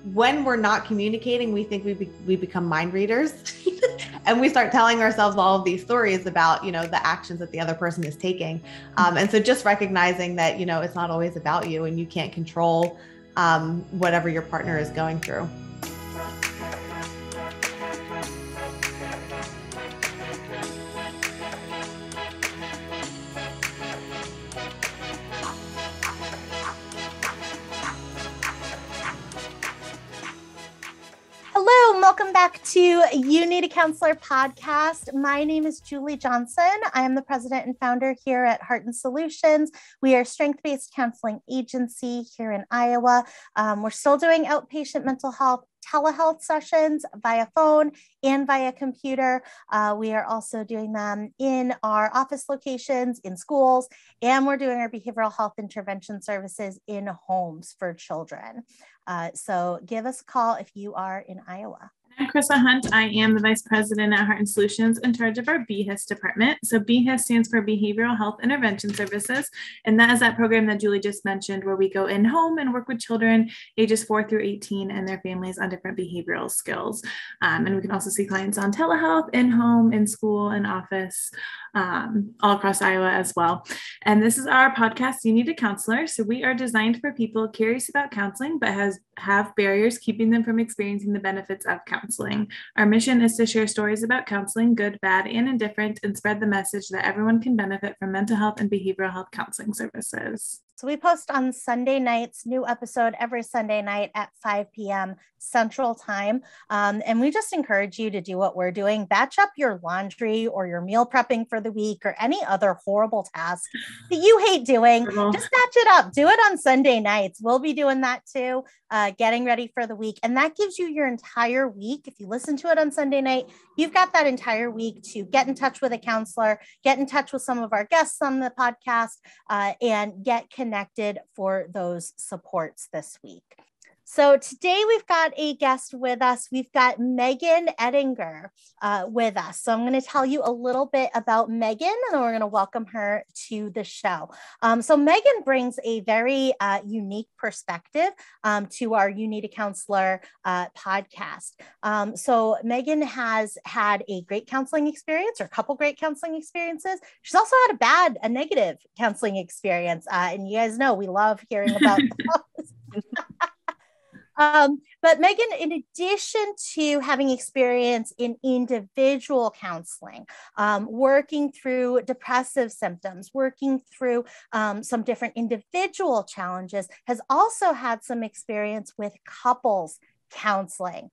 when we're not communicating, we think we become mind readers and we start telling ourselves all of these stories about, the actions that the other person is taking. And so just recognizing that, it's not always about you and you can't control whatever your partner is going through. Hello, and welcome back to You Need a Counselor podcast. My name is Julie Johnson. I am the president and founder here at Heart and Solutions. We are a strength-based counseling agency here in Iowa. We're still doing outpatient mental health telehealth sessions via phone and via computer. We are also doing them in our office locations, in schools, and we're doing our behavioral health intervention services in homes for children. So give us a call if you are in Iowa. I'm Chrissa Hunt. I am the Vice President at Heart and Solutions in charge of our BHIS department. So BHIS stands for Behavioral Health Intervention Services. And that is that program that Julie just mentioned, where we go in home and work with children ages 4 through 18 and their families on different behavioral skills. And we can also see clients on telehealth, in home, in school, in office, all across Iowa as well. And this is our podcast, You Need a Counselor. So we are designed for people curious about counseling, but have barriers keeping them from experiencing the benefits of counseling. Our mission is to share stories about counseling, good, bad, and indifferent, and spread the message that everyone can benefit from mental health and behavioral health counseling services. So we post on Sunday nights, new episode every Sunday night at 5 p.m. Central Time. And we just encourage you to do what we're doing. Batch up your laundry or your meal prepping for the week or any other horrible task that you hate doing. Just batch it up. Do it on Sunday nights. We'll be doing that too, getting ready for the week. And that gives you your entire week. If you listen to it on Sunday night, you've got that entire week to get in touch with a counselor, get in touch with some of our guests on the podcast, and get connected for those supports this week. So today we've got a guest with us. We've got Megan Eddinger with us. So I'm going to tell you a little bit about Megan, and then we're going to welcome her to the show. So Megan brings a very unique perspective to our You Need a Counselor podcast. So Megan has had a great counseling experience, or a couple great counseling experiences. She's also had a negative counseling experience. And you guys know we love hearing about those. But Megan, in addition to having experience in individual counseling, working through depressive symptoms, working through some different individual challenges, has also had some experience with couples counseling.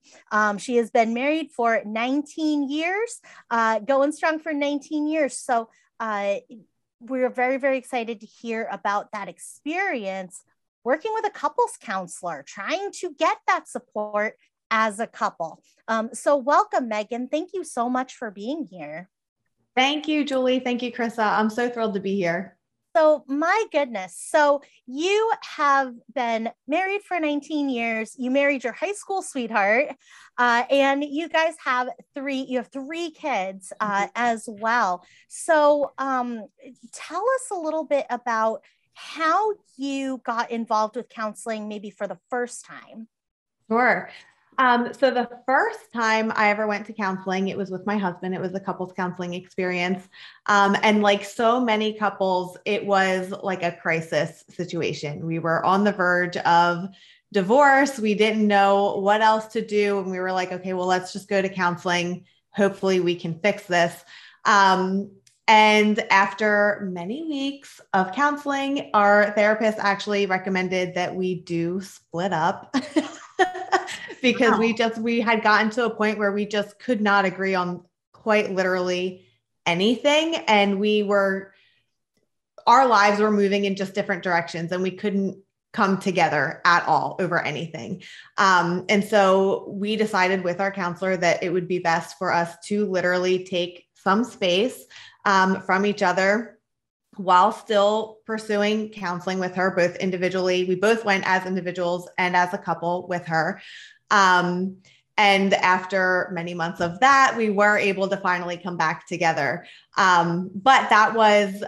She has been married for 19 years, going strong for 19 years. So we're very, very excited to hear about that experience working with a couples counselor, trying to get that support as a couple. So welcome, Megan. Thank you so much for being here. Thank you, Julie. Thank you, Chrissa. I'm so thrilled to be here. So my goodness. So you have been married for 19 years. You married your high school sweetheart, and you guys have three kids as well. So tell us a little bit about how you got involved with counseling, maybe for the first time. Sure. So the first time I ever went to counseling, it was with my husband. It was a couples counseling experience. And like so many couples, it was like a crisis situation. We were on the verge of divorce. We didn't know what else to do. And we were like, okay, well, let's just go to counseling. Hopefully we can fix this. And after many weeks of counseling, our therapist actually recommended that we do split up because we had gotten to a point where we just could not agree on quite literally anything. And our lives were moving in just different directions and we couldn't come together at all over anything. And so we decided with our counselor that it would be best for us to literally take some space from each other while still pursuing counseling with her, both individually. We both went as individuals and as a couple with her. And after many months of that, we were able to finally come back together. But that was,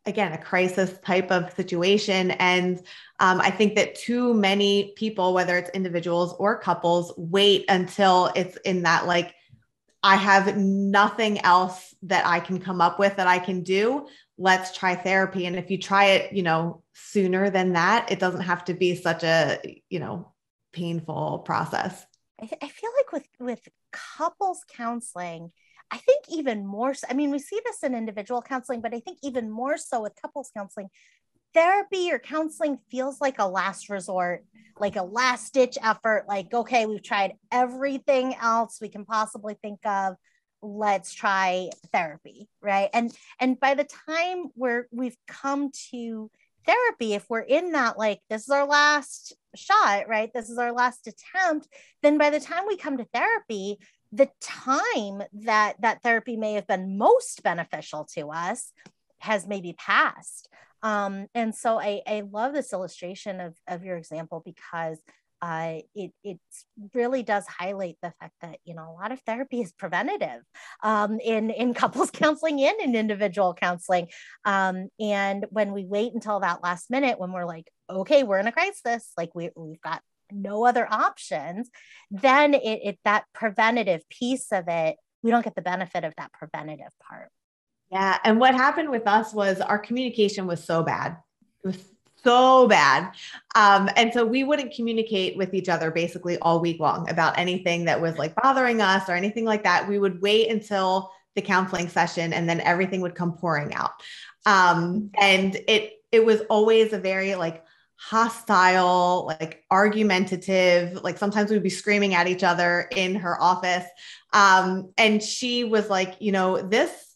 again, a crisis type of situation. And I think that too many people, whether it's individuals or couples, wait until it's in that, like, I have nothing else that I can come up with that I can do. Let's try therapy. And if you try it, sooner than that, it doesn't have to be such a, painful process. I feel like with couples counseling, I think even more so, I mean, we see this in individual counseling, but I think even more so with couples counseling, therapy or counseling feels like a last resort, like a last ditch effort. Like, okay, we've tried everything else we can possibly think of. Let's try therapy, right? And by the time we've come to therapy, if we're in that, like, this is our last shot, right? This is our last attempt. Then by the time we come to therapy, the time that therapy may have been most beneficial to us has maybe passed. And so I love this illustration of your example, because it really does highlight the fact that, a lot of therapy is preventative in couples counseling and in individual counseling. And when we wait until that last minute, when we're like, okay, we're in a crisis, like we've got no other options, then that preventative piece of it, we don't get the benefit of that preventative part. Yeah. And what happened with us was our communication was so bad. It was so bad. And so we wouldn't communicate with each other basically all week long about anything that was like bothering us or anything like that. We would wait until the counseling session, and then everything would come pouring out. And it was always a very like hostile, like argumentative, like sometimes we'd be screaming at each other in her office. And she was like, this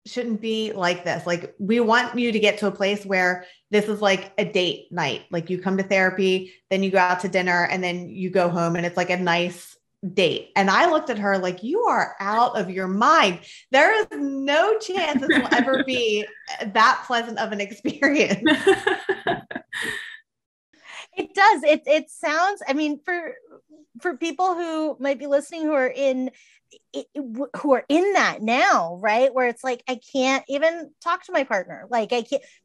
shouldn't be like this. Like, we want you to get to a place where this is like a date night. Like, you come to therapy, then you go out to dinner, and then you go home, and it's like a nice date. And I looked at her like, you are out of your mind. There is no chance this will ever be that pleasant of an experience. It does. It sounds, I mean, for people who might be listening who are in that now, right? Where it's like, I can't even talk to my partner. Like,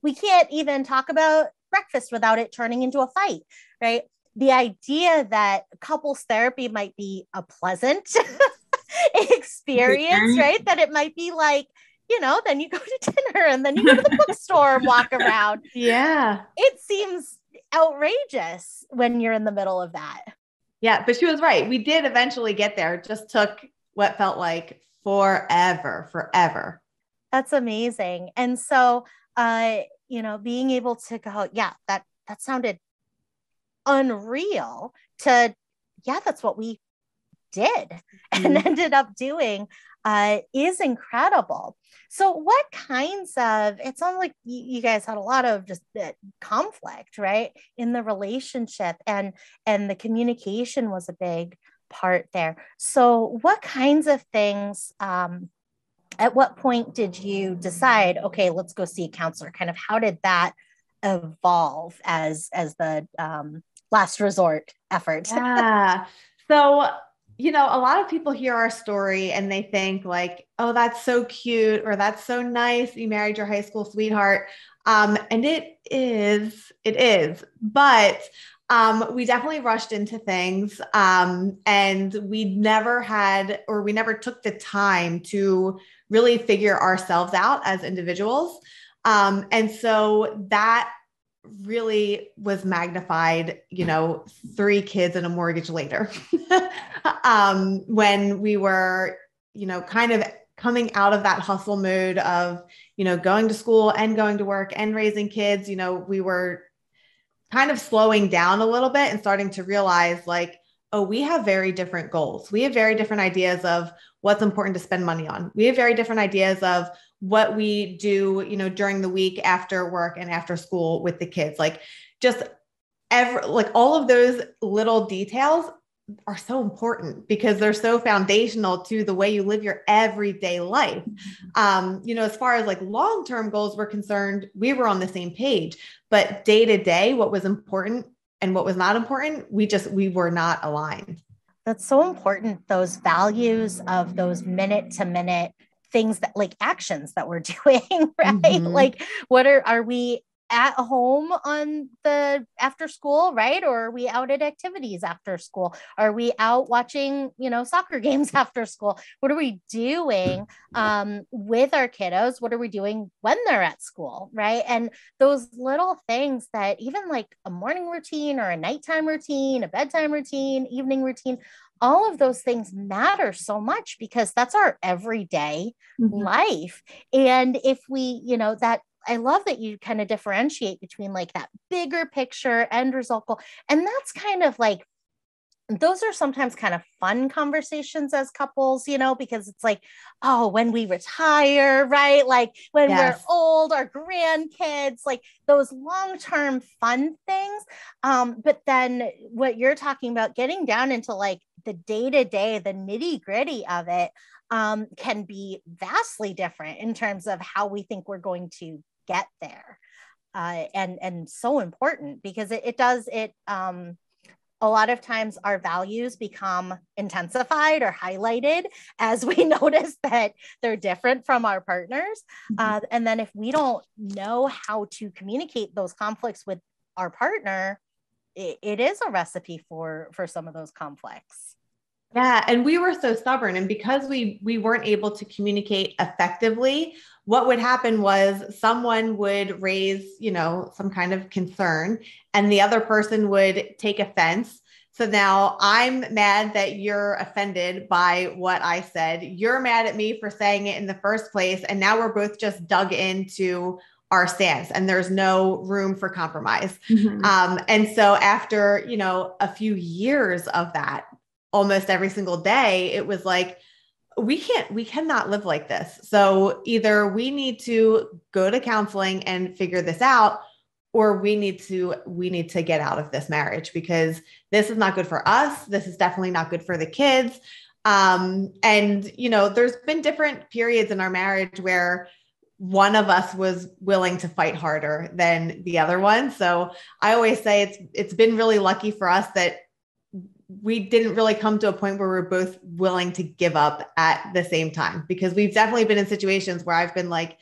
we can't even talk about breakfast without it turning into a fight, right? The idea that couples therapy might be a pleasant experience, right? That it might be like, then you go to dinner and then you go to the bookstore and walk around. Yeah. It seems outrageous when you're in the middle of that. Yeah, but she was right. We did eventually get there. It just took what felt like forever. That's amazing. And so, being able to go, yeah, that sounded unreal, to, yeah, that's what we did and ended up doing, is incredible. So what kinds of, it sounds like you guys had a lot of just conflict, right, in the relationship, and the communication was a big part there. So what kinds of things, at what point did you decide, okay, let's go see a counselor? Kind of how did that evolve as the last resort effort? Yeah. So, a lot of people hear our story and they think like, oh, that's so cute, or that's so nice, you married your high school sweetheart. And it is, but we definitely rushed into things. And we never took the time to really figure ourselves out as individuals. And so that really was magnified, 3 kids and a mortgage later, when we were, kind of coming out of that hustle mode of, going to school and going to work and raising kids. We were kind of slowing down a little bit and starting to realize like, oh, we have very different goals. We have very different ideas of what's important to spend money on. We have very different ideas of what we do, during the week after work and after school with the kids. Like, just all of those little details are so important because they're so foundational to the way you live your everyday life. As far as like long-term goals were concerned, we were on the same page, but day to day, what was important and what was not important, we were not aligned. That's so important. Those values of those minute to minute things that like actions that we're doing, right? Mhm. Like what are we at home on the after school, right? Or are we out at activities after school? Are we out watching, soccer games after school? What are we doing with our kiddos? What are we doing when they're at school, right? And those little things that even like a morning routine or a nighttime routine, a bedtime routine, evening routine, all of those things matter so much because that's our everyday life. And if we, that I love that you kind of differentiate between like that bigger picture end result goal. And that's kind of like, those are sometimes kind of fun conversations as couples, because it's like, oh, when we retire, right? Like when we're old, our grandkids, like those long-term fun things. But then what you're talking about, getting down into like the day-to-day, the nitty-gritty of it, can be vastly different in terms of how we think we're going to get there. And so important because a lot of times our values become intensified or highlighted as we notice that they're different from our partners. And then if we don't know how to communicate those conflicts with our partner, it is a recipe for some of those conflicts. Yeah. And we were so stubborn. And because we weren't able to communicate effectively, what would happen was someone would raise, some kind of concern and the other person would take offense. So now I'm mad that you're offended by what I said. You're mad at me for saying it in the first place. And now we're both just dug into our stance and there's no room for compromise. And so after, a few years of that, almost every single day, it was like, we cannot live like this. So either we need to go to counseling and figure this out, or we need to get out of this marriage because this is not good for us. This is definitely not good for the kids. And, there's been different periods in our marriage where one of us was willing to fight harder than the other one. So I always say it's been really lucky for us that we didn't really come to a point where we're both willing to give up at the same time, because we've definitely been in situations where I've been like,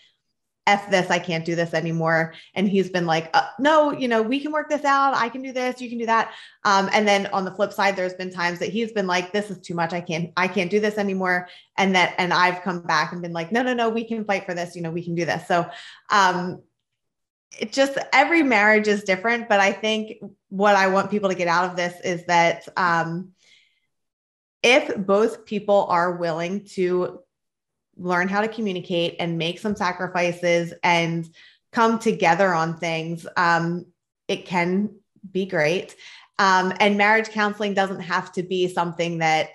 F this, I can't do this anymore. And he's been like, no, we can work this out. I can do this. You can do that. And then on the flip side, there's been times that he's been like, this is too much. I can't do this anymore. And I've come back and been like, no, we can fight for this. We can do this. So, it just, every marriage is different, but I think what I want people to get out of this is that, if both people are willing to learn how to communicate and make some sacrifices and come together on things, it can be great. And marriage counseling doesn't have to be something that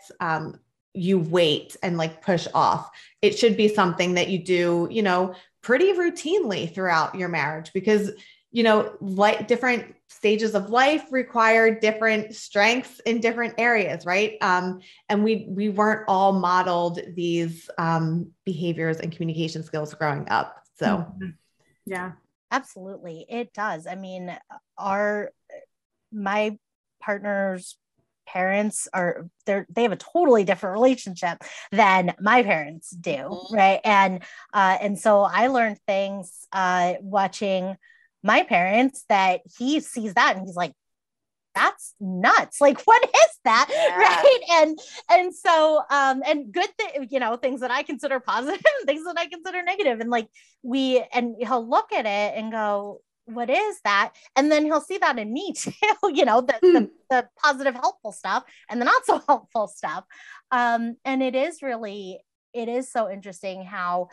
you wait and like push off. It should be something that you do, pretty routinely throughout your marriage, because, like different stages of life require different strengths in different areas. Right. And we weren't all modeled these behaviors and communication skills growing up. So, yeah, absolutely. It does. I mean, my partner's parents they have a totally different relationship than my parents do. Right. And so I learned things watching my parents that he sees that and he's like, that's nuts. Like, what is that? Yeah. Right. And so, and good things that I consider positive and things that I consider negative. And like and he'll look at it and go, what is that? And then he'll see that in me too, the positive, helpful stuff and the not so helpful stuff. And it is so interesting how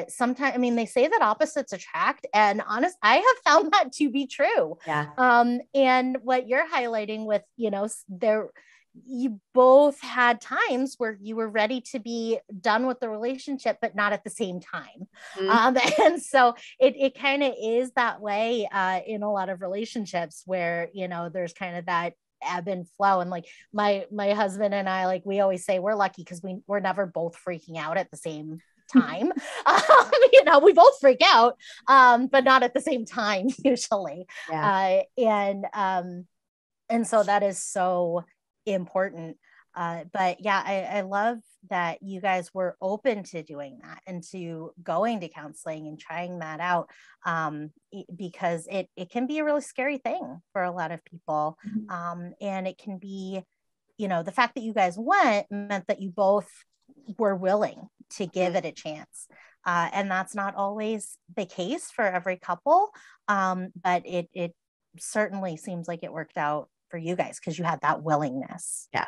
sometimes, they say that opposites attract, and I have found that to be true. Yeah. And what you're highlighting with, you both had times where you were ready to be done with the relationship, but not at the same time. And so it kind of is that way in a lot of relationships where, there's kind of that ebb and flow. And like my husband and I, like we always say, we're lucky because we're never both freaking out at the same time. We both freak out, but not at the same time usually. Yeah. And so that is so important. But yeah, I love that you guys were open to doing that and to going to counseling and trying that out, because it can be a really scary thing for a lot of people. And it can be, the fact that you guys went meant that you both were willing to give it a chance. And that's not always the case for every couple. But it certainly seems like it worked out for you guys because you had that willingness. Yeah.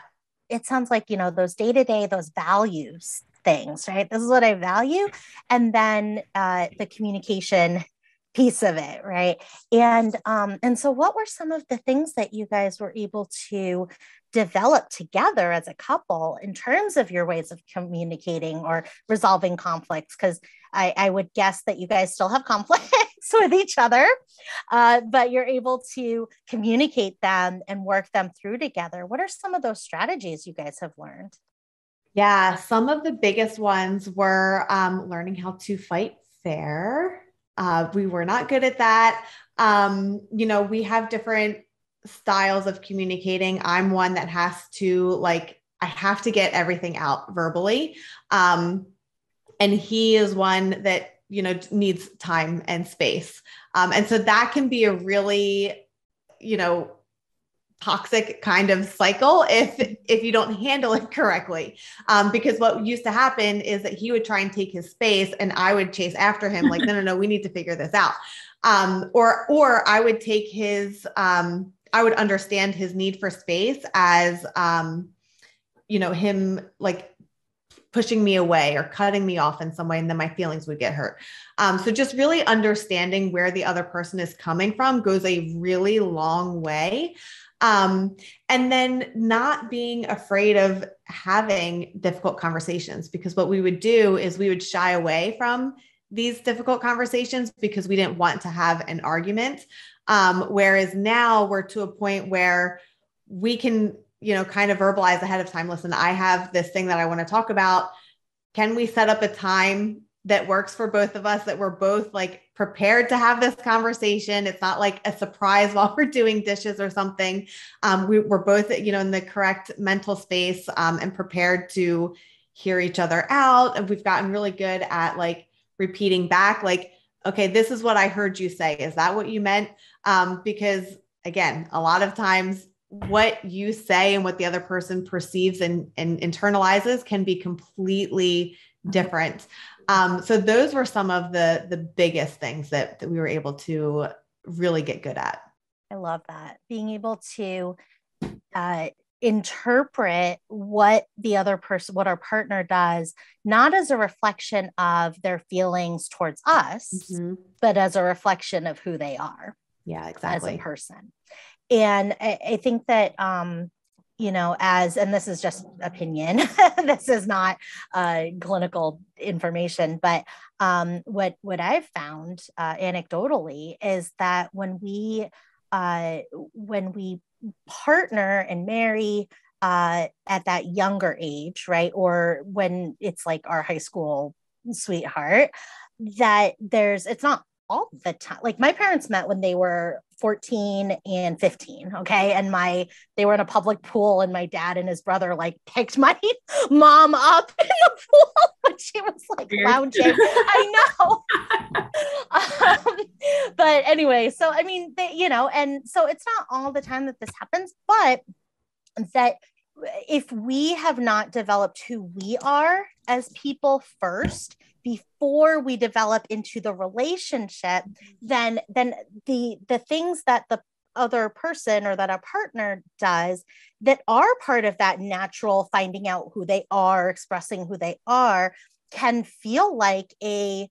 It sounds like, those day-to-day, those values things, right? This is what I value. And then the communication piece of it, right? And so what were some of the things that you guys were able to develop together as a couple in terms of your ways of communicating or resolving conflicts? Because I would guess that you guys still have conflicts with each other, but you're able to communicate them and work them through together. What are some of those strategies you guys have learned? Yeah, some of the biggest ones were learning how to fight fair. We were not good at that. We have different styles of communicating. I'm one that has to I have to get everything out verbally. And he is one that, needs time and space. And so that can be a really, toxic kind of cycle if you don't handle it correctly. Because what used to happen is that he would try and take his space and I would chase after him like, no, we need to figure this out. Or I would take his, I would understand his need for space as, him pushing me away or cutting me off in some way, and then my feelings would get hurt. So just really understanding where the other person is coming from goes a really long way. And then not being afraid of having difficult conversations, because what we would do is we would shy away from these difficult conversations because we didn't want to have an argument. Whereas now we're to a point where we can, kind of verbalize ahead of time. Listen, I have this thing that I want to talk about. Can we set up a time that works for both of us, that we're both prepared to have this conversation? It's not like a surprise while we're doing dishes or something. We're both, in the correct mental space, and prepared to hear each other out. And we've gotten really good at repeating back, okay, this is what I heard you say. Is that what you meant? Because again, a lot of times what you say and what the other person perceives and internalizes can be completely different. So those were some of the biggest things that we were able to really get good at. I love that. Being able to interpret what the other person, what our partner does, not as a reflection of their feelings towards us, but as a reflection of who they are. Yeah, exactly. As a person. And I think that, and this is just opinion, this is not clinical information, but what I've found anecdotally is that when we partner and marry at that younger age, right? Or when it's our high school sweetheart, that it's not all the time. My parents met when they were 14 and 15. Okay. And they were in a public pool and my dad and his brother picked my mom up in the pool when she was lounging. I know. But anyway, so, I mean, and so it's not all the time that this happens, but that if we have not developed who we are as people first, before we develop into the relationship, then the things that the other person or that a partner does that are part of that natural finding out who they are, expressing who they are, can feel like a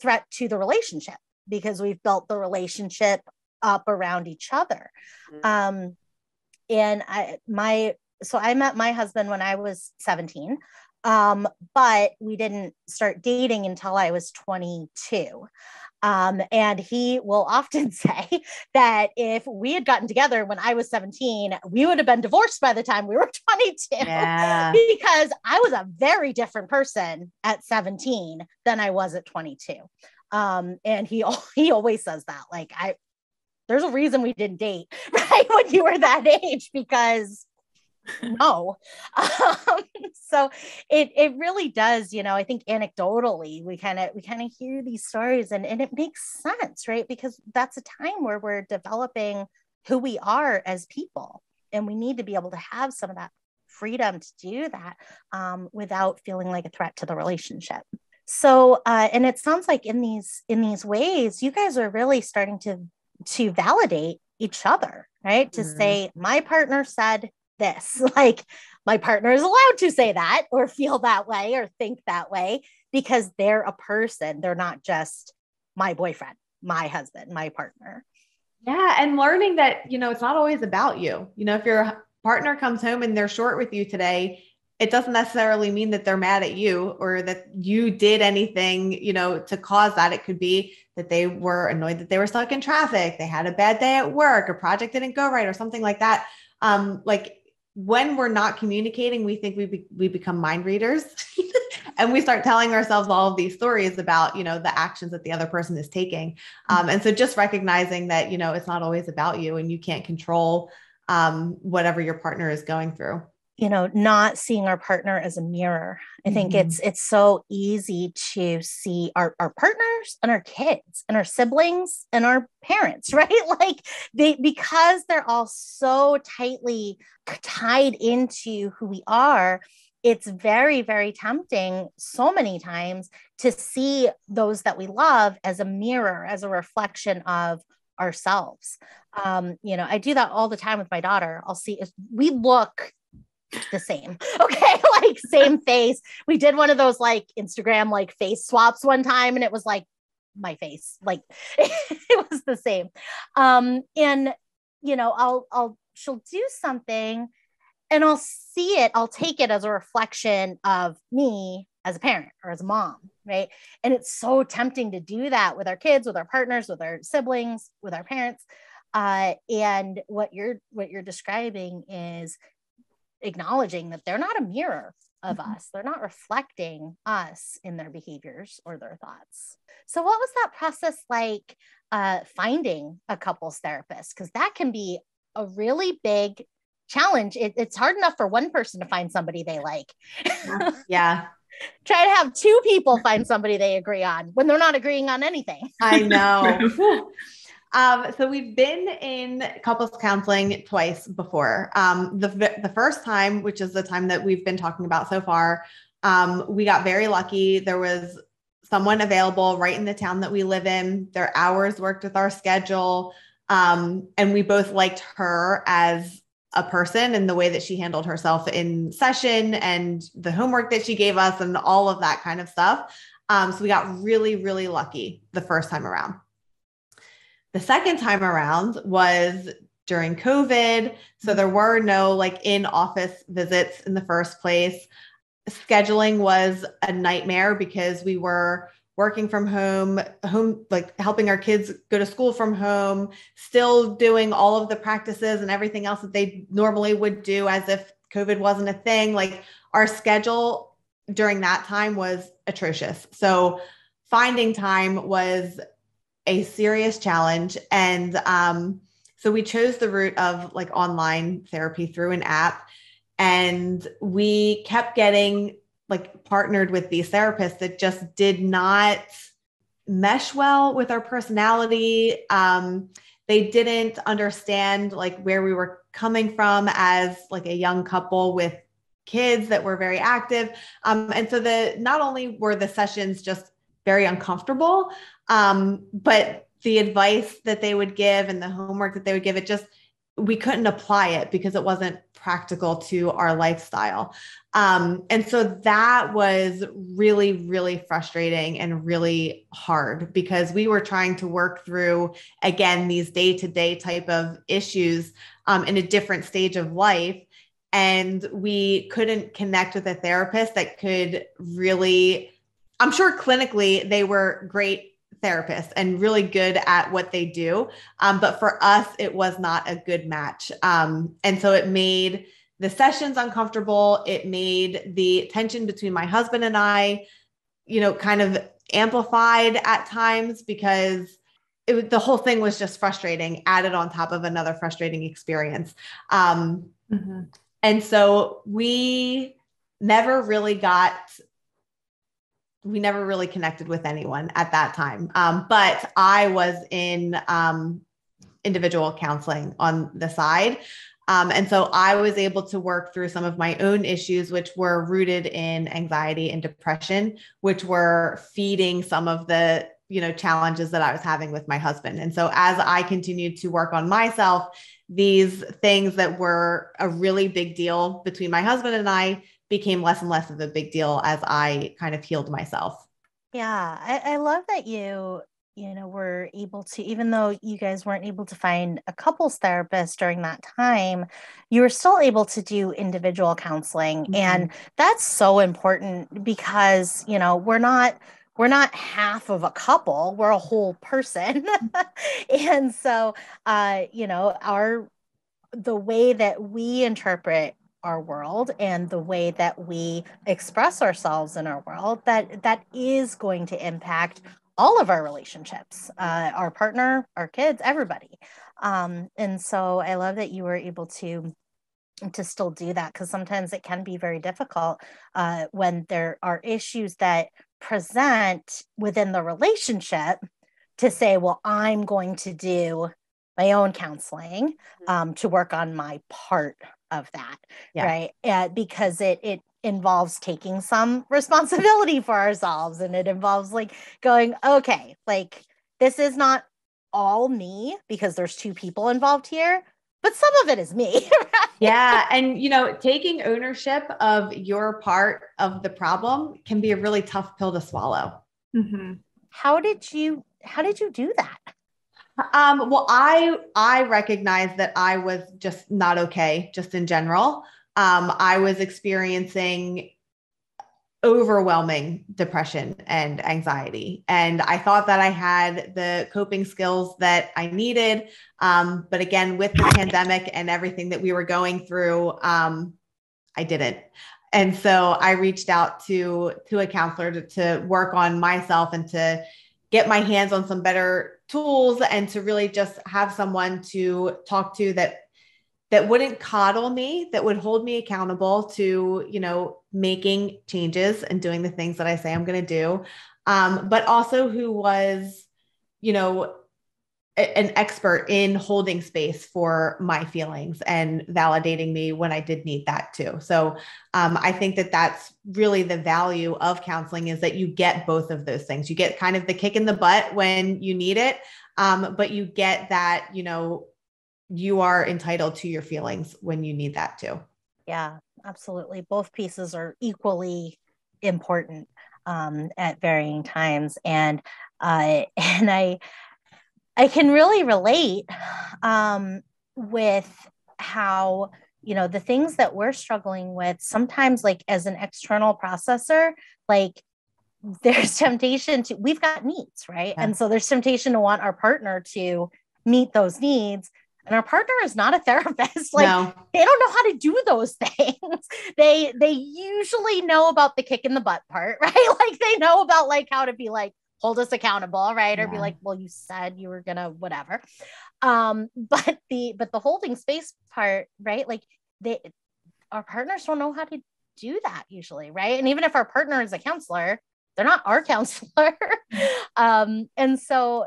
threat to the relationship because we've built the relationship up around each other. And I met my husband when I was 17. But we didn't start dating until I was 22. And he will often say that if we had gotten together when I was 17, we would have been divorced by the time we were 22. Yeah. Because I was a very different person at 17 than I was at 22. And he always says that, there's a reason we didn't date, right? When you were that age, because No. Um, so it really does, I think anecdotally we kind of hear these stories and it makes sense, right? Because that's a time where we're developing who we are as people. And we need to be able to have some of that freedom to do that without feeling like a threat to the relationship. So, and it sounds like in these ways, you guys are really starting to validate each other, right? To say, my partner said this, like my partner is allowed to say that or feel that way or think that way because they're a person. They're not just my boyfriend, my husband, my partner. Yeah. And learning that, it's not always about you. If your partner comes home and they're short with you today, it doesn't necessarily mean that they're mad at you or that you did anything, to cause that. It could be that they were annoyed that they were stuck in traffic. They had a bad day at work, a project didn't go right or something like that. Like when we're not communicating, we think we become mind readers and we start telling ourselves all of these stories about, the actions that the other person is taking. And so just recognizing that, it's not always about you and you can't control whatever your partner is going through. Not seeing our partner as a mirror. I think it's so easy to see our partners and our kids and our siblings and our parents, right? Like because they're all so tightly tied into who we are, it's very, very tempting so many times to see those that we love as a mirror, as a reflection of ourselves. I do that all the time with my daughter. I'll see if we look the same. Okay. Like same face. We did one of those like Instagram, like face swaps one time. And it was like my face, like it was the same. And she'll do something and I'll see it. I'll take it as a reflection of me as a parent or as a mom. Right. And it's so tempting to do that with our kids, with our partners, with our siblings, with our parents. And what you're describing is acknowledging that they're not a mirror of us. They're not reflecting us in their behaviors or their thoughts. So what was that process like finding a couples therapist? Because that can be a really big challenge. It's hard enough for one person to find somebody they like. Yeah. Try to have two people find somebody they agree on when they're not agreeing on anything. I know. So we've been in couples counseling twice before. The first time, which is the time that we've been talking about so far, we got very lucky. There was someone available right in the town that we live in. Their hours worked with our schedule. And we both liked her as a person and the way that she handled herself in session and the homework that she gave us and all of that kind of stuff. So we got really, really lucky the first time around. The second time around was during COVID. So there were no like in-office visits in the first place. Scheduling was a nightmare because we were working from home, like helping our kids go to school from home, still doing all of the practices and everything else that they normally would do as if COVID wasn't a thing. Like our schedule during that time was atrocious. So finding time was a serious challenge. And so we chose the route of like online therapy through an app. And we kept getting like partnered with these therapists that just did not mesh well with our personality. They didn't understand like where we were coming from as like a young couple with kids that were very active. And so not only were the sessions just very uncomfortable, but the advice that they would give and the homework that they would give, we couldn't apply it because it wasn't practical to our lifestyle. And so that was really, really frustrating and really hard because we were trying to work through, again, these day-to-day type of issues in a different stage of life. And we couldn't connect with a therapist that could really, I'm sure clinically they were great therapists and really good at what they do. But for us, it was not a good match. And so it made the sessions uncomfortable. It made the tension between my husband and I, kind of amplified at times because the whole thing was just frustrating, added on top of another frustrating experience. And so we never really connected with anyone at that time. But I was in individual counseling on the side. And so I was able to work through some of my own issues, which were rooted in anxiety and depression, which were feeding some of the, challenges that I was having with my husband. And so as I continued to work on myself, these things that were a really big deal between my husband and I became less and less of a big deal as I kind of healed myself. Yeah, I love that were able to, even though you guys weren't able to find a couples therapist during that time, you were still able to do individual counseling. Mm-hmm. And that's so important because, we're not half of a couple, we're a whole person. And so, the way that we interpret our world and the way that we express ourselves in our world, that is going to impact all of our relationships, our partner, our kids, everybody. And so I love that you were able to still do that, because sometimes it can be very difficult when there are issues that present within the relationship to say, well, I'm going to do my own counseling to work on my part of that, right? Because it involves taking some responsibility for ourselves, and it involves like going, okay, like this is not all me because there's two people involved here, but some of it is me. Right? Yeah. And, taking ownership of your part of the problem can be a really tough pill to swallow. Mm-hmm. How did you do that? Well, I recognized that I was just not okay, just in general. I was experiencing overwhelming depression and anxiety. And I thought that I had the coping skills that I needed. But again, with the pandemic and everything that we were going through, I didn't. And so I reached out to a counselor to work on myself and to get my hands on some better tools and to really just have someone to talk to that wouldn't coddle me, that would hold me accountable to, making changes and doing the things that I say I'm going to do. But also who was, an expert in holding space for my feelings and validating me when I did need that too. So I think that that's really the value of counseling, is that you get both of those things. You get kind of the kick in the butt when you need it, but you get that, you are entitled to your feelings when you need that too. Yeah, absolutely. Both pieces are equally important at varying times. And I can really relate with how, the things that we're struggling with sometimes, like as an external processor, like there's temptation we've got needs, right? Yeah. And so there's temptation to want our partner to meet those needs. And our partner is not a therapist. Like, no. They don't know how to do those things. They usually know about the kick in the butt part, right? Like they know about like how to be like, hold us accountable, right? Or be like, well, you said you were gonna whatever. But the holding space part, right? Like our partners don't know how to do that usually, right? And even if our partner is a counselor, they're not our counselor. And so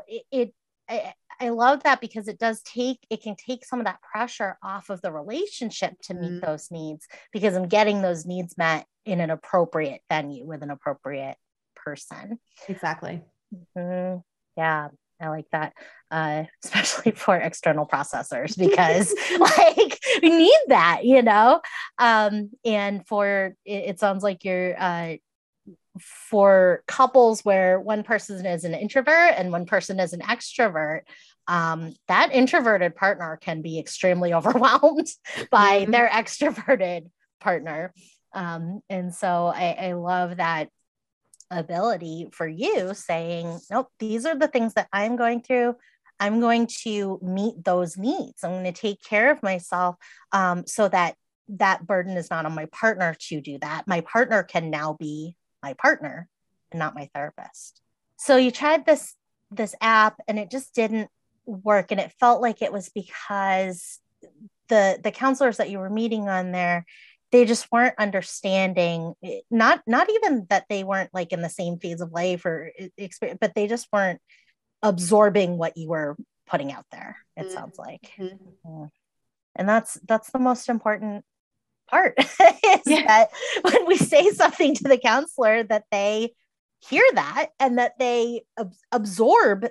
I love that, because it can take some of that pressure off of the relationship to meet those needs, because I'm getting those needs met in an appropriate venue with an appropriate person. Exactly. Mm-hmm. Yeah, I like that, especially for external processors, because like we need that, and for it sounds like you're for couples where one person is an introvert and one person is an extrovert, that introverted partner can be extremely overwhelmed by their extroverted partner. And so I love that ability for you saying, nope, these are the things that I'm going through. I'm going to meet those needs. I'm going to take care of myself so that burden is not on my partner to do that. My partner can now be my partner and not my therapist. So you tried this app and it just didn't work. And it felt like it was because the counselors that you were meeting on there, they just weren't understanding, not even that they weren't like in the same phase of life or experience, but they just weren't absorbing what you were putting out there, it sounds like. Yeah. And that's the most important part is that when we say something to the counselor, that they hear that and that they absorb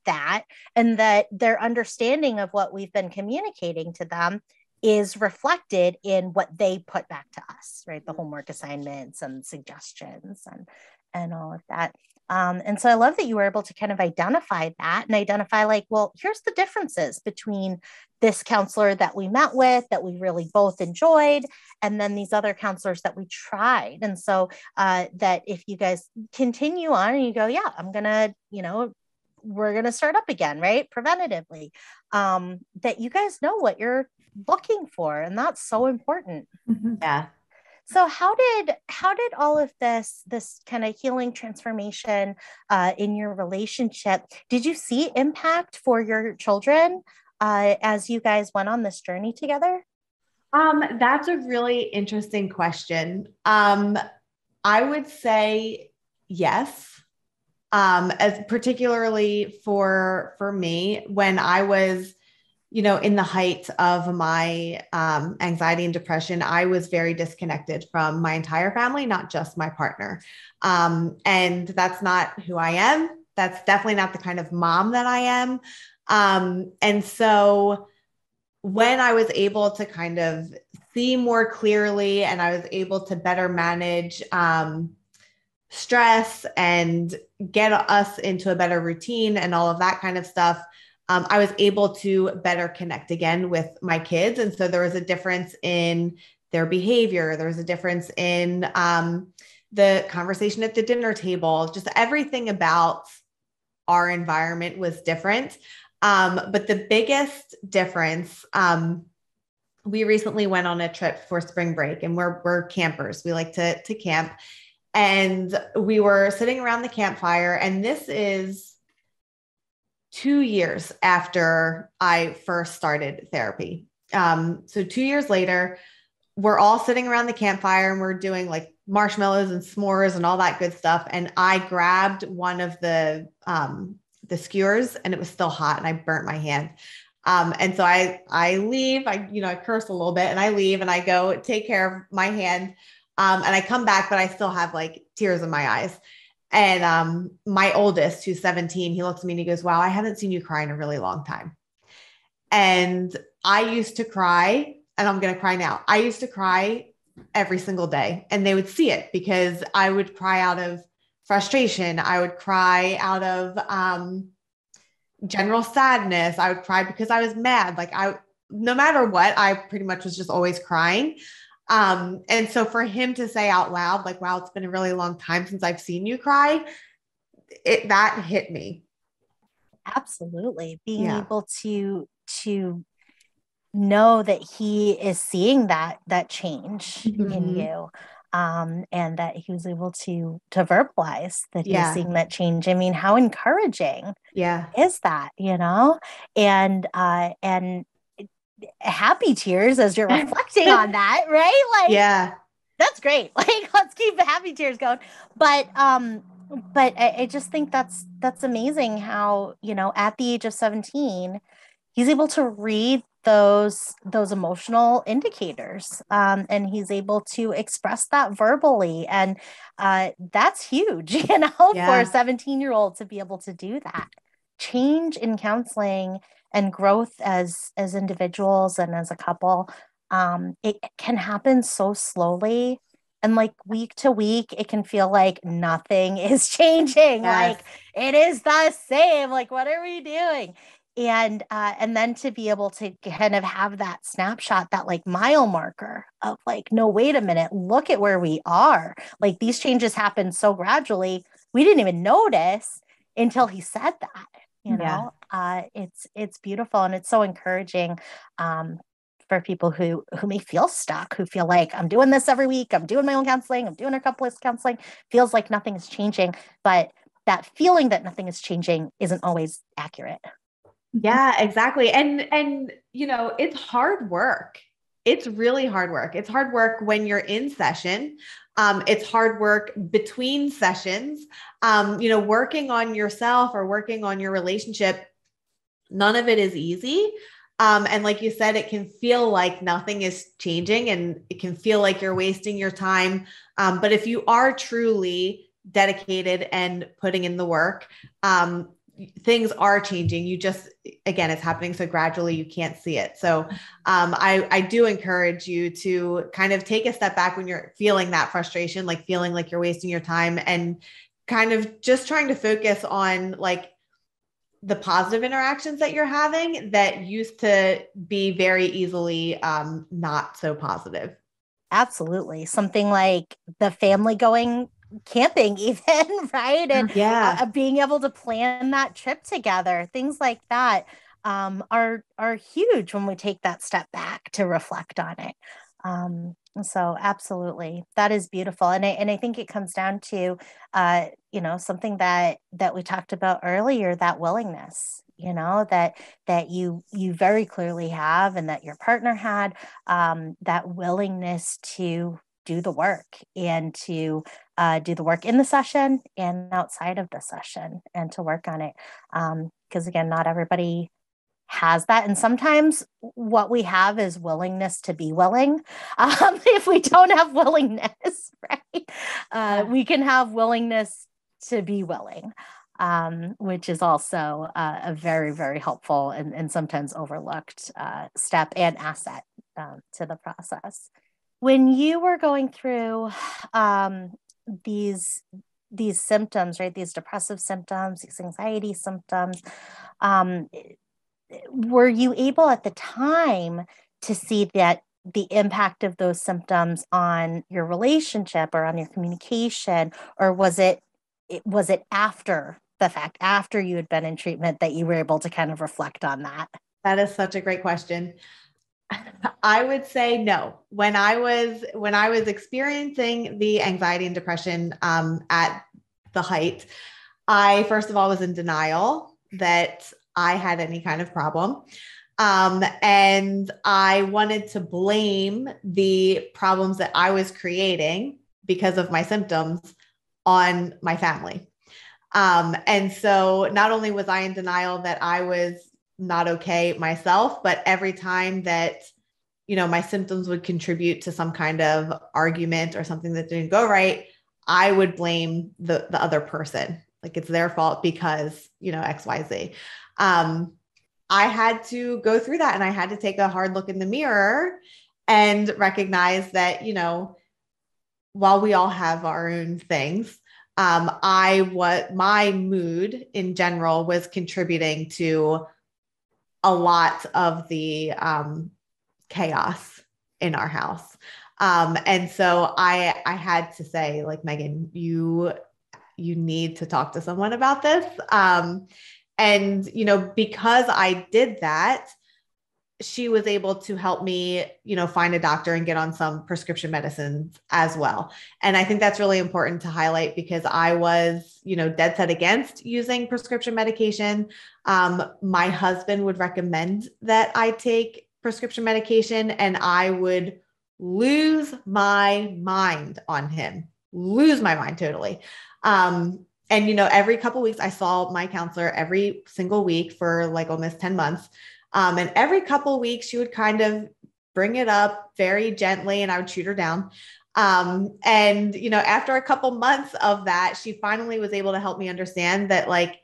that, and that their understanding of what we've been communicating to them is reflected in what they put back to us, right? The homework assignments and suggestions and all of that. And so I love that you were able to kind of identify that and identify like, well, here's the differences between this counselor that we met with, that we really both enjoyed, and then these other counselors that we tried. And so that if you guys continue on and you go, yeah, I'm going to, we're going to start up again, right? Preventatively, that you guys know what you're looking for. And that's so important. Yeah. So how did all of this kind of healing transformation in your relationship, did you see impact for your children as you guys went on this journey together? That's a really interesting question. I would say yes. As particularly for me, when I was, in the height of my anxiety and depression, I was very disconnected from my entire family, not just my partner. And that's not who I am. That's definitely not the kind of mom that I am. And so when I was able to kind of see more clearly and I was able to better manage stress and get us into a better routine and all of that kind of stuff, I was able to better connect again with my kids. And so there was a difference in their behavior. There was a difference in the conversation at the dinner table. Just everything about our environment was different. But the biggest difference, we recently went on a trip for spring break, and we're campers. We like to camp. And we were sitting around the campfire, and this is 2 years after I first started therapy. So 2 years later, we're all sitting around the campfire and we're doing like marshmallows and s'mores and all that good stuff. And I grabbed one of the skewers, and it was still hot, and I burnt my hand. And so I leave, I curse a little bit, and I leave and I go take care of my hand. And I come back, but I still have like tears in my eyes. And my oldest, who's 17, he looks at me and he goes, wow, I haven't seen you cry in a really long time. And I used to cry, and I'm going to cry now. I used to cry every single day, and they would see it because I would cry out of frustration. I would cry out of general sadness. I would cry because I was mad. Like no matter what, I pretty much was just always crying. And so for him to say out loud, like, wow, it's been a really long time since I've seen you cry, that hit me. Absolutely. Being able to know that he is seeing that change in you. And that he was able to verbalize that he's seeing that change. I mean, how encouraging is that, and happy tears as you're reflecting on that, right? Like, that's great. Like, let's keep the happy tears going. But I just think that's amazing how, at the age of 17, he's able to read those emotional indicators, and he's able to express that verbally. And that's huge, for a 17-year-old to be able to do that. Change in counseling and growth as individuals and as a couple, it can happen so slowly. And like week to week, it can feel like nothing is changing. Like it is the same. Like, what are we doing? And then to be able to kind of have that snapshot, that like mile marker of like, no, wait a minute, look at where we are. Like these changes happen so gradually. We didn't even notice until he said that, it's beautiful. And it's so encouraging for people who may feel stuck, who feel like I'm doing this every week. I'm doing my own counseling. I'm doing a couples counseling. Feels like nothing is changing, but that feeling that nothing is changing isn't always accurate. Yeah, exactly. And it's hard work. It's really hard work. It's hard work when you're in session. It's hard work between sessions. Working on yourself or working on your relationship, none of it is easy. And like you said, it can feel like nothing is changing and it can feel like you're wasting your time. But if you are truly dedicated and putting in the work, things are changing. You just, again, it's happening so gradually, you can't see it. So I do encourage you to kind of take a step back when you're feeling that frustration, like feeling like you're wasting your time, and kind of just trying to focus on like the positive interactions that you're having that used to be very easily not so positive. Absolutely. Something like the family going camping even, right? And Yeah. being able to plan that trip together, things like that are huge when we take that step back to reflect on it. So absolutely, that is beautiful, and I think it comes down to something that we talked about earlier, that willingness, that you very clearly have, and that your partner had, that willingness to do the work, and to do the work in the session and outside of the session, and to work on it. Because again, not everybody has that. And sometimes what we have is willingness to be willing. If we don't have willingness, right, we can have willingness to be willing, which is also a very, very helpful and sometimes overlooked step and asset to the process. When you were going through these symptoms, right, these depressive symptoms, these anxiety symptoms, were you able at the time to see that the impact of those symptoms on your relationship or on your communication, or was it after the fact, after you had been in treatment, that you were able to kind of reflect on that? That is such a great question. I would say no. When I was experiencing the anxiety and depression at the height, I first of all was in denial that I had any kind of problem. And I wanted to blame the problems that I was creating because of my symptoms on my family. And so not only was I in denial that I was not okay myself, but every time that, my symptoms would contribute to some kind of argument or something that didn't go right, I would blame the other person. Like it's their fault because, X, Y, Z. I had to go through that, and I had to take a hard look in the mirror and recognize that, while we all have our own things, my mood in general was contributing to a lot of the chaos in our house. And so I had to say, like, Megan, you need to talk to someone about this. And, because I did that, she was able to help me, find a doctor and get on some prescription medicines as well. And I think that's really important to highlight, because I was, dead set against using prescription medication. My husband would recommend that I take prescription medication, and I would lose my mind on him, lose my mind totally. And, every couple of weeks, I saw my counselor every single week for like almost 10 months. And every couple of weeks, she would kind of bring it up very gently, and I would shoot her down. And, after a couple months of that, she finally was able to help me understand that, like,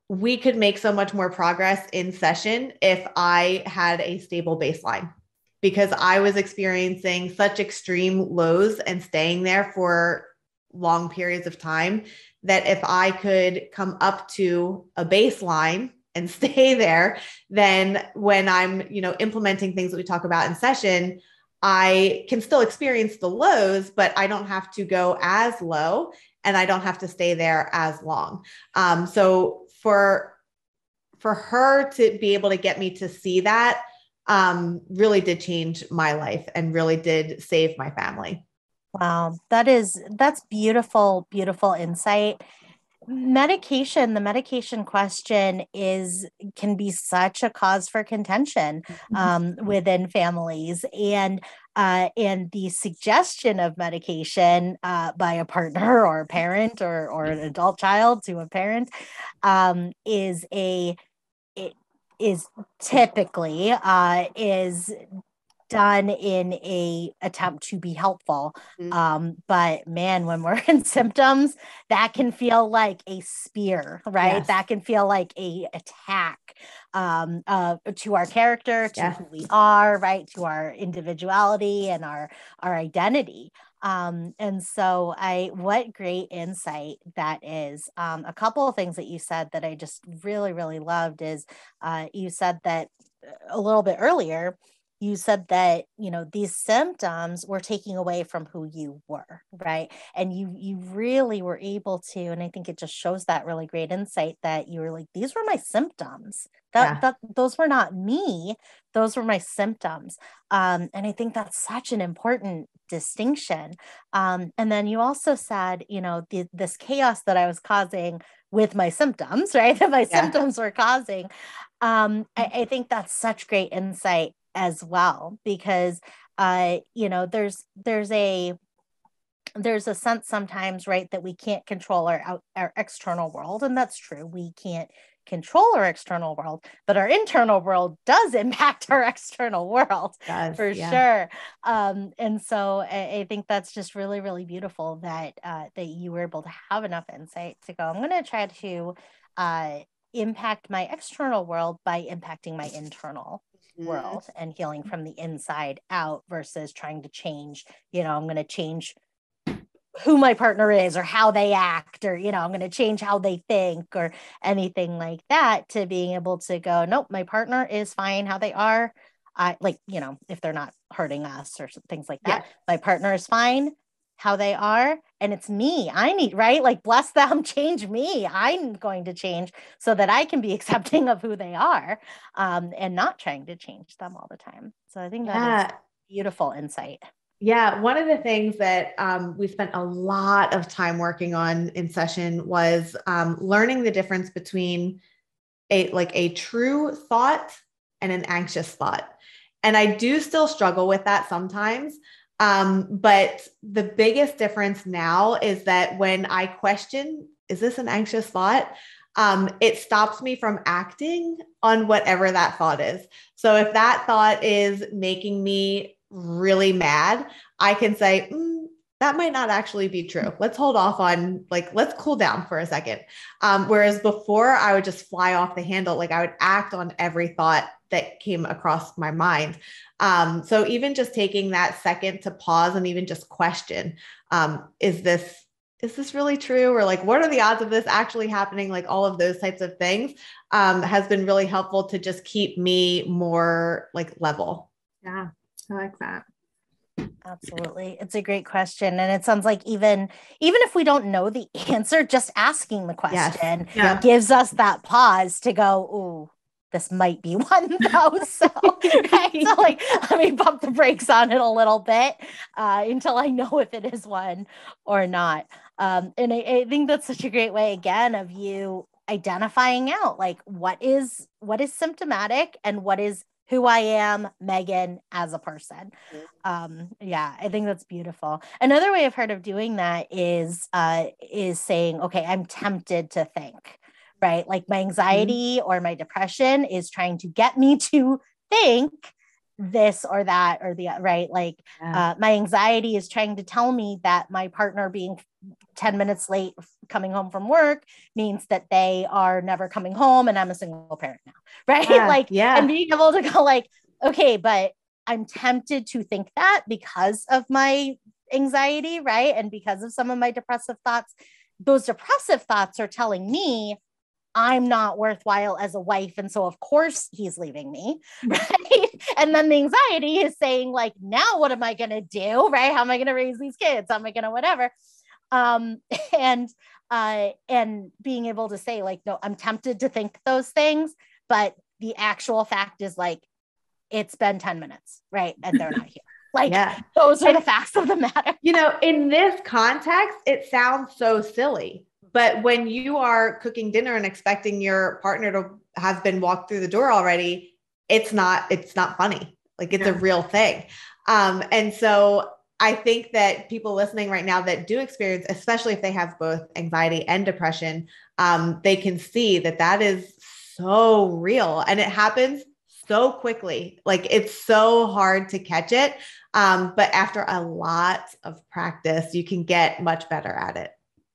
we could make so much more progress in session if I had a stable baseline, because I was experiencing such extreme lows and staying there for long periods of time, that if I could come up to a baseline and stay there, then when I'm, implementing things that we talk about in session, I can still experience the lows, but I don't have to go as low, and I don't have to stay there as long. So for her to be able to get me to see that really did change my life and really did save my family. Wow, that's beautiful, beautiful insight. the medication question can be such a cause for contention within families, and the suggestion of medication by a partner or a parent or an adult child to a parent is typically is done in a attempt to be helpful. But man, when we're in symptoms, that can feel like a spear, right? Yes. That can feel like a attack to our character, to who we are, right? To our individuality and our identity. And so what great insight that is. A couple of things that you said that I just really, really loved is you said that a little bit earlier, you said that, these symptoms were taking away from who you were, right? And you really were able to, and I think it just shows that really great insight that you were like, these were my symptoms. Those were not me. Those were my symptoms. And I think that's such an important distinction. And then you also said, this chaos that I was causing with my symptoms, right? That my symptoms were causing. I think that's such great insight as well, because there's a sense sometimes, right, that we can't control our external world, and that's true. We can't control our external world, but our internal world does impact our external world for sure. And so I think that's just really, really beautiful that you were able to have enough insight to go, I'm going to try to impact my external world by impacting my internal world and healing from the inside out versus trying to change, I'm going to change who my partner is or how they act, or, I'm going to change how they think or anything like that, to being able to go, nope, my partner is fine how they are. If they're not hurting us or things like that, my partner is fine how they are. And it's me. I need, right? Like, bless them, change me. I'm going to change so that I can be accepting of who they are, and not trying to change them all the time. So I think that is beautiful insight. Yeah. One of the things that we spent a lot of time working on in session was learning the difference between a true thought and an anxious thought. And I do still struggle with that sometimes. But the biggest difference now is that when I question, is this an anxious thought? It stops me from acting on whatever that thought is. So if that thought is making me really mad, I can say, that might not actually be true. Let's hold off on, let's cool down for a second. Whereas before I would just fly off the handle. I would act on every thought that came across my mind. So even just taking that second to pause and even just question, is this really true? Or what are the odds of this actually happening? All of those types of things has been really helpful to just keep me more level. Yeah, I like that. Absolutely. It's a great question. And it sounds like even if we don't know the answer, just asking the question gives us that pause to go, ooh, this might be one though. So, right? So let me bump the brakes on it a little bit until I know if it is one or not. And I think that's such a great way, again, of you identifying out what is symptomatic and what is who I am, Megan, as a person. I think that's beautiful. Another way I've heard of doing that is saying, okay, I'm tempted to think, right? My anxiety or my depression is trying to get me to think this or that or the right. My anxiety is trying to tell me that my partner being 10 minutes late coming home from work means that they are never coming home and I'm a single parent now, right? And being able to go okay, but I'm tempted to think that because of my anxiety, right? And because of some of my depressive thoughts. Those depressive thoughts are telling me I'm not worthwhile as a wife. And so of course he's leaving me, right? And then the anxiety is saying now what am I going to do? Right? How am I going to raise these kids? How am I going to whatever? And being able to say no, I'm tempted to think those things, but the actual fact is it's been 10 minutes, right? And they're not here. Those are the facts of the matter. In this context, it sounds so silly. But when you are cooking dinner and expecting your partner to have been walked through the door already, it's not funny. Like it's a real thing. And so I think that people listening right now that do experience, especially if they have both anxiety and depression, they can see that is so real and it happens so quickly. Like it's so hard to catch it. But after a lot of practice, you can get much better at it.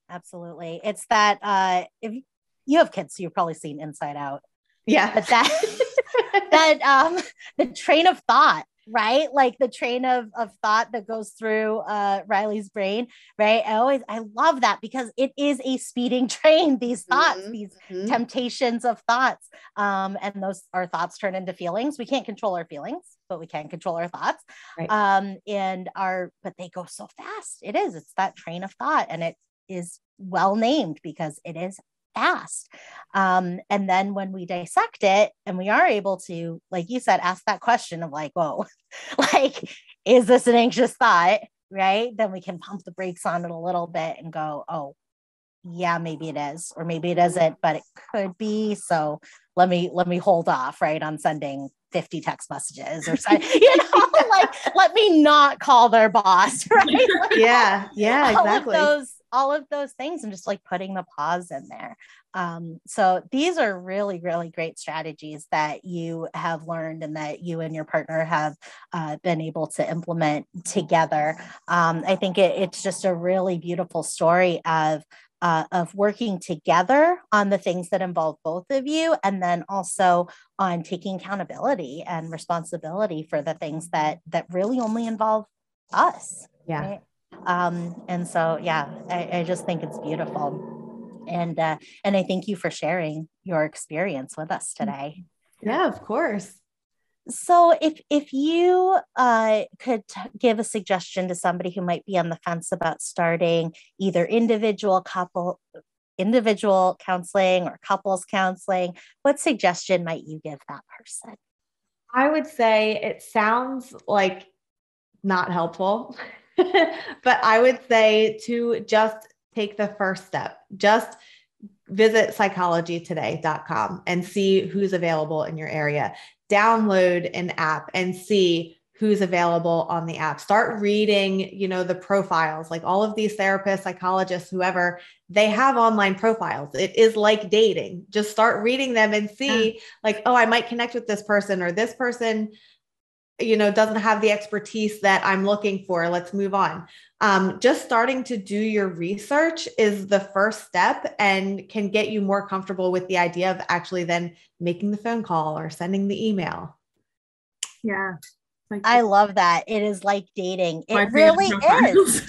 Absolutely. It's that if you have kids, so you've probably seen Inside Out. Yeah. But that the train of thought, right? Like the train of thought that goes through Riley's brain, right? I love that because it is a speeding train, these thoughts, these temptations of thoughts. And our thoughts turn into feelings. We can't control our feelings, but we can control our thoughts. Right. But they go so fast. It's that train of thought, and it is well named because it is fast. And then when we dissect it and we are able to, like you said, ask that question of like, whoa, like, is this an anxious thought? Right. Then we can pump the brakes on it a little bit and go, oh, yeah, maybe it is, or maybe it isn't, but it could be. So let me hold off, right, on sending 50 text messages or something, like, let me not call their boss, right? Like, yeah, exactly. All of those things, and just like putting the pause in there. So these are really, really great strategies that you have learned and that you and your partner have been able to implement together. I think it's just a really beautiful story of working together on the things that involve both of you, and then also on taking accountability and responsibility for the things that really only involve us. Yeah. Right? And so, yeah, I just think it's beautiful. And I thank you for sharing your experience with us today. Yeah, of course. So if you could give a suggestion to somebody who might be on the fence about starting either individual counseling or couples counseling, what suggestion might you give that person? I would say it sounds like not helpful, but I would say to just take the first step. Just visit psychologytoday.com and see who's available in your area. Download an app and see who's available on the app. Start reading, the profiles, like all of these therapists, psychologists, whoever, they have online profiles. It is like dating. Just start reading them and see like, oh, I might connect with this person, or this person, doesn't have the expertise that I'm looking for. Let's move on. Just starting to do your research is the first step and can get you more comfortable with the idea of actually then making the phone call or sending the email. Yeah. I love that. It is like dating. It really is.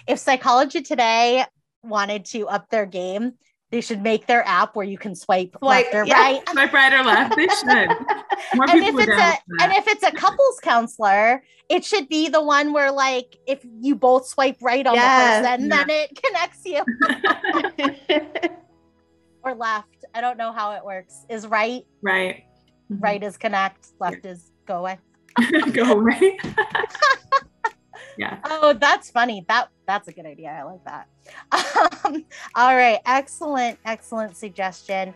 If Psychology Today wanted to up their game, they should make their app where you can swipe left or right. Swipe right or left. They should. More and if it's a couples counselor, it should be the one where, like, if you both swipe right on the person, then it connects you. Or left. I don't know how it works. Is right? Right. Mm-hmm. Right is connect. Left is go away. Go away. Yeah. Oh, that's funny. That's a good idea. I like that. All right. Excellent suggestion.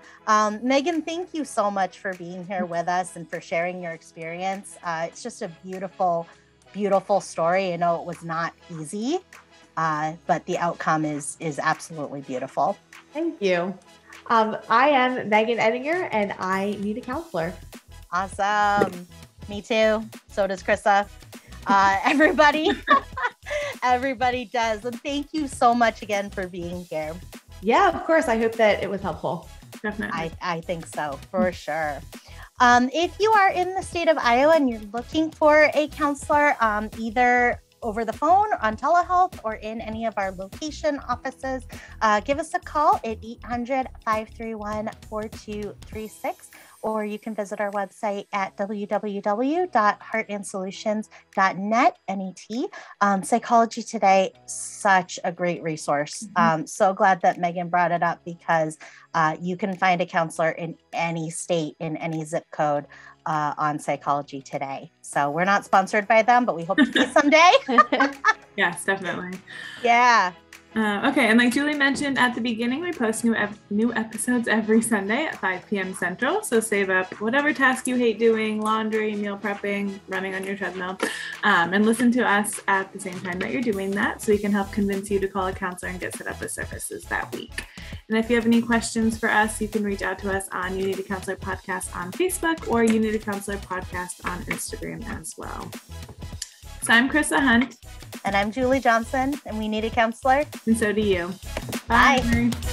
Megan, thank you so much for being here with us and for sharing your experience. It's just a beautiful, beautiful story. I know it was not easy, but the outcome is absolutely beautiful. Thank you. I am Megan Eddinger, and I need a counselor. Awesome. Me too. So does Chrissa. Everybody does. And thank you so much again for being here. Yeah, of course. I hope that it was helpful. Definitely. I think so, for sure. If you are in the state of Iowa and you're looking for a counselor, either over the phone, on telehealth, or in any of our location offices, give us a call at 800-531-4236. Or you can visit our website at www.heartandsolutions.net, N-E-T. Psychology Today, such a great resource. So glad that Megan brought it up, because you can find a counselor in any state, in any zip code, on Psychology Today. So we're not sponsored by them, but we hope to be someday. Yes, definitely. Yeah. Okay, and like Julie mentioned at the beginning, we post new episodes every Sunday at 5 p.m. Central. So save up whatever task you hate doing, laundry, meal prepping, running on your treadmill, and listen to us at the same time that you're doing that, so we can help convince you to call a counselor and get set up with services that week. And if you have any questions for us, you can reach out to us on You Need a Counselor Podcast on Facebook or You Need a Counselor Podcast on Instagram as well. So I'm Chrissa Hunt. And I'm Julie Johnson, and we need a counselor. And so do you. Bye. Bye.